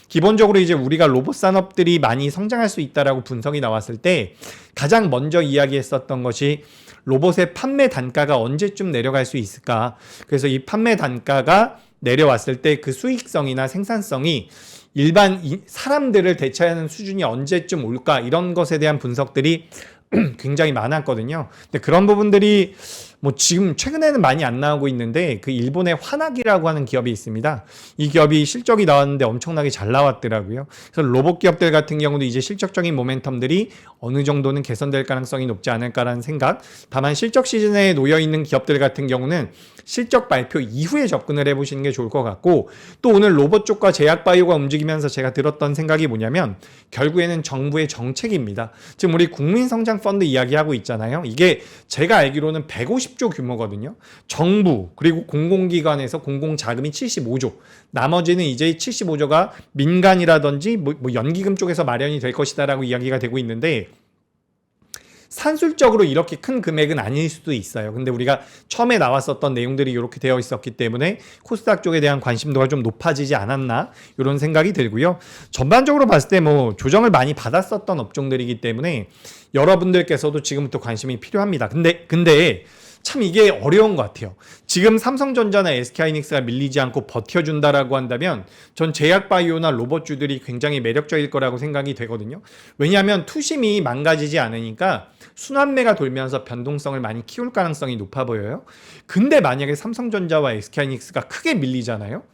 기본적으로 이제 우리가 로봇 산업들이 많이 성장할 수 있다라고 분석이 나왔을 때 가장 먼저 이야기했었던 것이 로봇의 판매 단가가 언제쯤 내려갈 수 있을까. 그래서 이 판매 단가가 내려왔을 때 그 수익성이나 생산성이 일반 사람들을 대체하는 수준이 언제쯤 올까, 이런 것에 대한 분석들이 굉장히 많았거든요. 근데 그런 부분들이 뭐 지금 최근에는 많이 안 나오고 있는데, 그 일본의 화나기라고 하는 기업이 있습니다. 이 기업이 실적이 나왔는데 엄청나게 잘 나왔더라고요. 그래서 로봇 기업들 같은 경우도 이제 실적적인 모멘텀들이 어느 정도는 개선될 가능성이 높지 않을까라는 생각. 다만 실적 시즌에 놓여 있는 기업들 같은 경우는 실적 발표 이후에 접근을 해보시는 게 좋을 것 같고, 또 오늘 로봇 쪽과 제약바이오가 움직이면서 제가 들었던 생각이 뭐냐면, 결국에는 정부의 정책입니다. 지금 우리 국민성장펀드 이야기하고 있잖아요. 이게 제가 알기로는 150조 규모거든요. 정부 그리고 공공기관에서 공공자금이 75조, 나머지는 이제 75조가 민간이라든지 뭐 연기금 쪽에서 마련이 될 것이다라고 이야기가 되고 있는데, 산술적으로 이렇게 큰 금액은 아닐 수도 있어요. 근데 우리가 처음에 나왔었던 내용들이 이렇게 되어 있었기 때문에 코스닥 쪽에 대한 관심도가 좀 높아지지 않았나, 이런 생각이 들고요. 전반적으로 봤을 때 뭐 조정을 많이 받았었던 업종들이기 때문에 여러분들께서도 지금부터 관심이 필요합니다. 근데 참 이게 어려운 것 같아요. 지금 삼성전자나 SK하이닉스가 밀리지 않고 버텨준다라고 한다면 전 제약바이오나 로봇주들이 굉장히 매력적일 거라고 생각이 되거든요. 왜냐하면 투심이 망가지지 않으니까 순환매가 돌면서 변동성을 많이 키울 가능성이 높아 보여요. 근데 만약에 삼성전자와 SK하이닉스가 크게 밀리잖아요.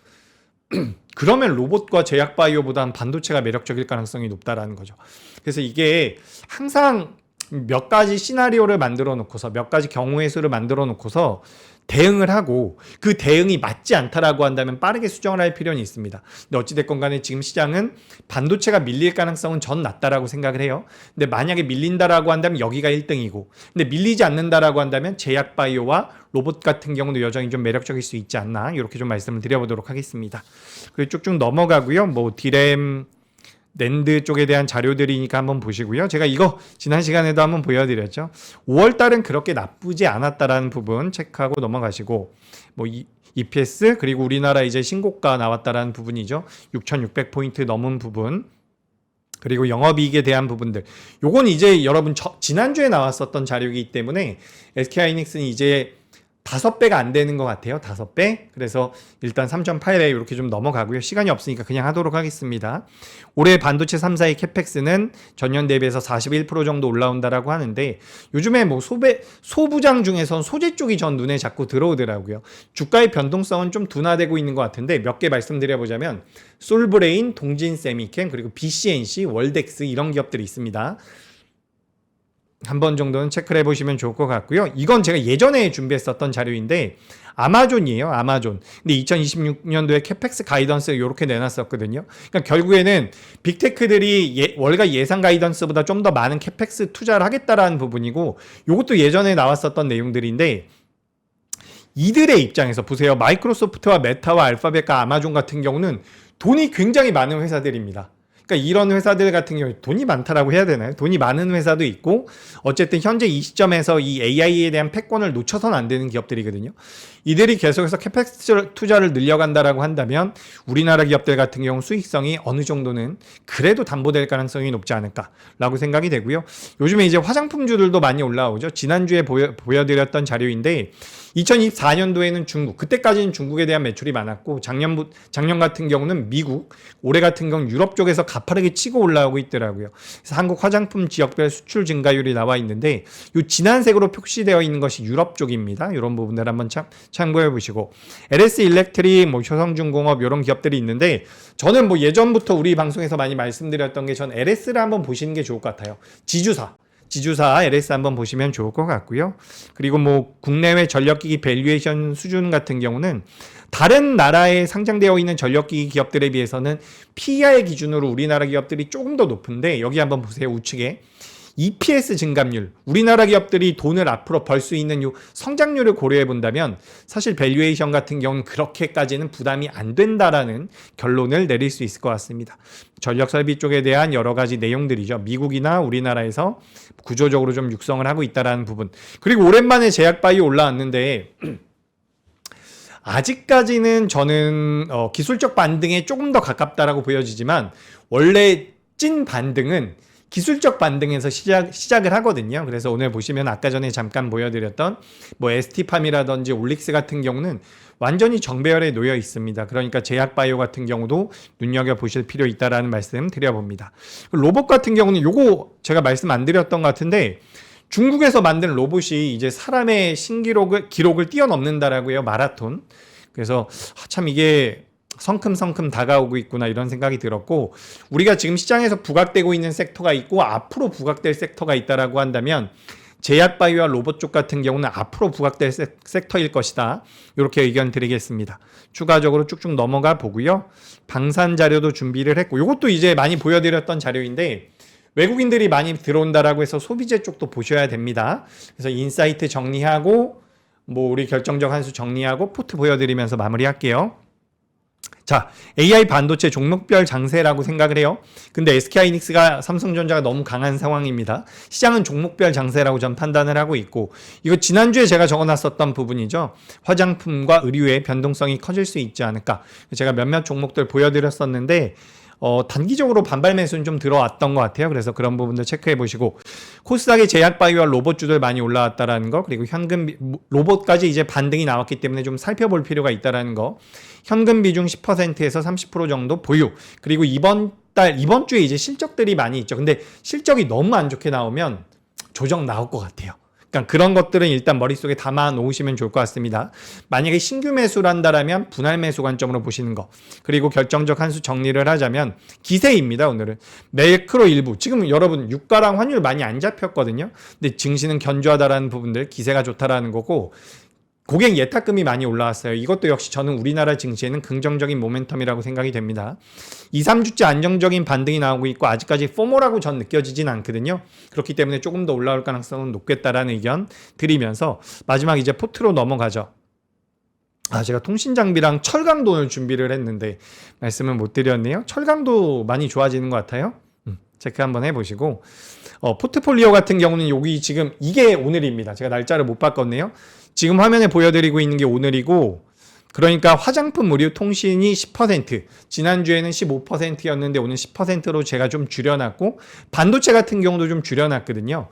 그러면 로봇과 제약바이오보다는 반도체가 매력적일 가능성이 높다라는 거죠. 그래서 이게 항상 몇 가지 시나리오를 만들어 놓고서 몇 가지 경우의 수를 만들어 놓고서 대응을 하고 그 대응이 맞지 않다라고 한다면 빠르게 수정을 할 필요는 있습니다. 근데 어찌됐건 간에 지금 시장은 반도체가 밀릴 가능성은 전 낮다라고 생각을 해요. 근데 만약에 밀린다라고 한다면 여기가 1등이고 근데 밀리지 않는다라고 한다면 제약바이오와 로봇 같은 경우도 여전히 좀 매력적일 수 있지 않나 이렇게 좀 말씀을 드려보도록 하겠습니다. 그리고 쭉쭉 넘어가고요. 뭐 디램 낸드 쪽에 대한 자료들이니까 한번 보시고요. 제가 이거 지난 시간에도 한번 보여드렸죠. 5월 달은 그렇게 나쁘지 않았다라는 부분 체크하고 넘어가시고 뭐 EPS 그리고 우리나라 이제 신고가 나왔다라는 부분이죠. 6,600포인트 넘은 부분 그리고 영업이익에 대한 부분들 요건 이제 여러분 지난주에 나왔었던 자료이기 때문에 SK하이닉스는 이제 5배가 안 되는 것 같아요. 5배. 그래서 일단 3.8배 이렇게 좀 넘어가고요. 시간이 없으니까 그냥 하도록 하겠습니다. 올해 반도체 3사의 캐펙스는 전년 대비해서 41% 정도 올라온다라고 하는데 요즘에 뭐 소부장 중에선 소재 쪽이 전 눈에 자꾸 들어오더라고요. 주가의 변동성은 좀 둔화되고 있는 것 같은데 몇 개 말씀드려보자면 솔브레인, 동진세미캠, 그리고 BCNC, 월덱스 이런 기업들이 있습니다. 한 번 정도는 체크를 해보시면 좋을 것 같고요. 이건 제가 예전에 준비했었던 자료인데 아마존이에요. 아마존. 근데 2026년도에 캐펙스 가이던스 이렇게 내놨었거든요. 그러니까 결국에는 빅테크들이 월가 예상 가이던스보다 좀 더 많은 캐펙스 투자를 하겠다라는 부분이고 이것도 예전에 나왔었던 내용들인데 이들의 입장에서 보세요. 마이크로소프트와 메타와 알파벳과 아마존 같은 경우는 돈이 굉장히 많은 회사들입니다. 그러니까 이런 회사들 같은 경우에 돈이 많다라고 해야 되나요? 돈이 많은 회사도 있고 어쨌든 현재 이 시점에서 이 AI에 대한 패권을 놓쳐서는 안 되는 기업들이거든요. 이들이 계속해서 캐펙스 투자를 늘려간다라고 한다면 우리나라 기업들 같은 경우 수익성이 어느 정도는 그래도 담보될 가능성이 높지 않을까라고 생각이 되고요. 요즘에 이제 화장품주들도 많이 올라오죠. 지난주에 보여드렸던 자료인데 2024년도에는 중국, 그때까지는 중국에 대한 매출이 많았고 작년 같은 경우는 미국, 올해 같은 경우는 유럽 쪽에서 가파르게 치고 올라오고 있더라고요. 그래서 한국 화장품 지역별 수출 증가율이 나와 있는데 이 진한 색으로 표시되어 있는 것이 유럽 쪽입니다. 이런 부분들 한번 참고해 보시고 LS 일렉트릭, 뭐 효성중공업 이런 기업들이 있는데 저는 뭐 예전부터 우리 방송에서 많이 말씀드렸던 게 전 LS를 한번 보시는 게 좋을 것 같아요. 지주사 LS 한번 보시면 좋을 것 같고요. 그리고 뭐 국내외 전력기기 밸류에이션 수준 같은 경우는 다른 나라에 상장되어 있는 전력기기 기업들에 비해서는 PER 기준으로 우리나라 기업들이 조금 더 높은데 여기 한번 보세요. 우측에 EPS 증감률, 우리나라 기업들이 돈을 앞으로 벌 수 있는 요 성장률을 고려해 본다면 사실 밸류에이션 같은 경우는 그렇게까지는 부담이 안 된다라는 결론을 내릴 수 있을 것 같습니다. 전력 설비 쪽에 대한 여러 가지 내용들이죠. 미국이나 우리나라에서 구조적으로 좀 육성을 하고 있다라는 부분. 그리고 오랜만에 제약바이오 올라왔는데 아직까지는 저는 기술적 반등에 조금 더 가깝다라고 보여지지만 원래 찐 반등은 기술적 반등에서 시작을 하거든요. 그래서 오늘 보시면 아까 전에 잠깐 보여드렸던 뭐 ST팜이라든지 올릭스 같은 경우는 완전히 정배열에 놓여 있습니다. 그러니까 제약바이오 같은 경우도 눈여겨보실 필요 있다라는 말씀 드려봅니다. 로봇 같은 경우는 요거 제가 말씀 안 드렸던 것 같은데 중국에서 만든 로봇이 이제 사람의 기록을 뛰어넘는다라고 해요. 마라톤. 그래서 참 이게 성큼성큼 다가오고 있구나 이런 생각이 들었고 우리가 지금 시장에서 부각되고 있는 섹터가 있고 앞으로 부각될 섹터가 있다라고 한다면 제약바이오와 로봇 쪽 같은 경우는 앞으로 부각될 섹터일 것이다. 이렇게 의견 드리겠습니다. 추가적으로 쭉쭉 넘어가 보고요. 방산 자료도 준비를 했고 이것도 이제 많이 보여드렸던 자료인데 외국인들이 많이 들어온다라고 해서 소비재 쪽도 보셔야 됩니다. 그래서 인사이트 정리하고 뭐 우리 결정적 한수 정리하고 포트 보여드리면서 마무리할게요. 자, AI 반도체 종목별 장세라고 생각을 해요. 근데 SK하이닉스가 삼성전자가 너무 강한 상황입니다. 시장은 종목별 장세라고 전 판단을 하고 있고 이거 지난주에 제가 적어놨었던 부분이죠. 화장품과 의류의 변동성이 커질 수 있지 않을까. 제가 몇몇 종목들 보여드렸었는데 단기적으로 반발 매수는 좀 들어왔던 것 같아요. 그래서 그런 부분도 체크해 보시고 코스닥의 제약바이오와 로봇주들 많이 올라왔다라는 거, 그리고 현금 로봇까지 이제 반등이 나왔기 때문에 좀 살펴볼 필요가 있다라는 거. 현금 비중 10%에서 30% 정도 보유. 그리고 이번 주에 이제 실적들이 많이 있죠. 근데 실적이 너무 안 좋게 나오면 조정 나올 것 같아요. 그러니까 그런 것들은 일단 머릿속에 담아 놓으시면 좋을 것 같습니다. 만약에 신규 매수를 한다라면 분할 매수 관점으로 보시는 거. 그리고 결정적 한 수 정리를 하자면 기세입니다. 오늘은 매크로 일부. 지금 여러분 유가랑 환율 많이 안 잡혔거든요. 근데 증시는 견조하다라는 부분들, 기세가 좋다라는 거고, 고객 예탁금이 많이 올라왔어요. 이것도 역시 저는 우리나라 증시에는 긍정적인 모멘텀이라고 생각이 됩니다. 2, 3주째 안정적인 반등이 나오고 있고 아직까지 포모라고 전 느껴지진 않거든요. 그렇기 때문에 조금 더 올라올 가능성은 높겠다라는 의견 드리면서 마지막 이제 포트로 넘어가죠. 제가 통신장비랑 철강도 오늘 준비를 했는데 말씀을 못 드렸네요. 철강도 많이 좋아지는 것 같아요. 체크 한번 해보시고, 포트폴리오 같은 경우는 여기 지금 이게 오늘입니다. 제가 날짜를 못 바꿨네요. 지금 화면에 보여드리고 있는 게 오늘이고, 그러니까 화장품, 의류, 통신이 10%, 지난주에는 15%였는데 오늘 10%로 제가 좀 줄여놨고, 반도체 같은 경우도 좀 줄여놨거든요.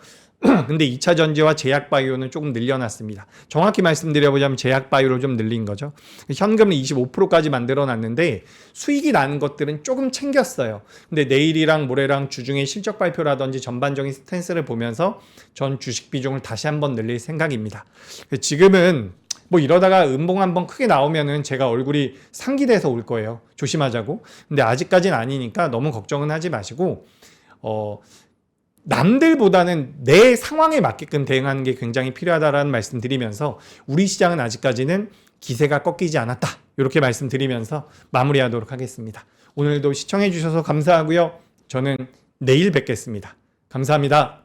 근데 2차 전지와 제약바이오는 조금 늘려놨습니다. 정확히 말씀드려보자면 제약바이오를 좀 늘린 거죠. 현금을 25%까지 만들어놨는데 수익이 나는 것들은 조금 챙겼어요. 근데 내일이랑 모레랑 주중에 실적 발표라든지 전반적인 스탠스를 보면서 전 주식 비중을 다시 한번 늘릴 생각입니다. 지금은 뭐 이러다가 음봉 한번 크게 나오면은 제가 얼굴이 상기돼서 올 거예요. 조심하자고. 근데 아직까지는 아니니까 너무 걱정은 하지 마시고, 남들보다는 내 상황에 맞게끔 대응하는 게 굉장히 필요하다라는 말씀 드리면서 우리 시장은 아직까지는 기세가 꺾이지 않았다. 이렇게 말씀드리면서 마무리하도록 하겠습니다. 오늘도 시청해 주셔서 감사하고요. 저는 내일 뵙겠습니다. 감사합니다.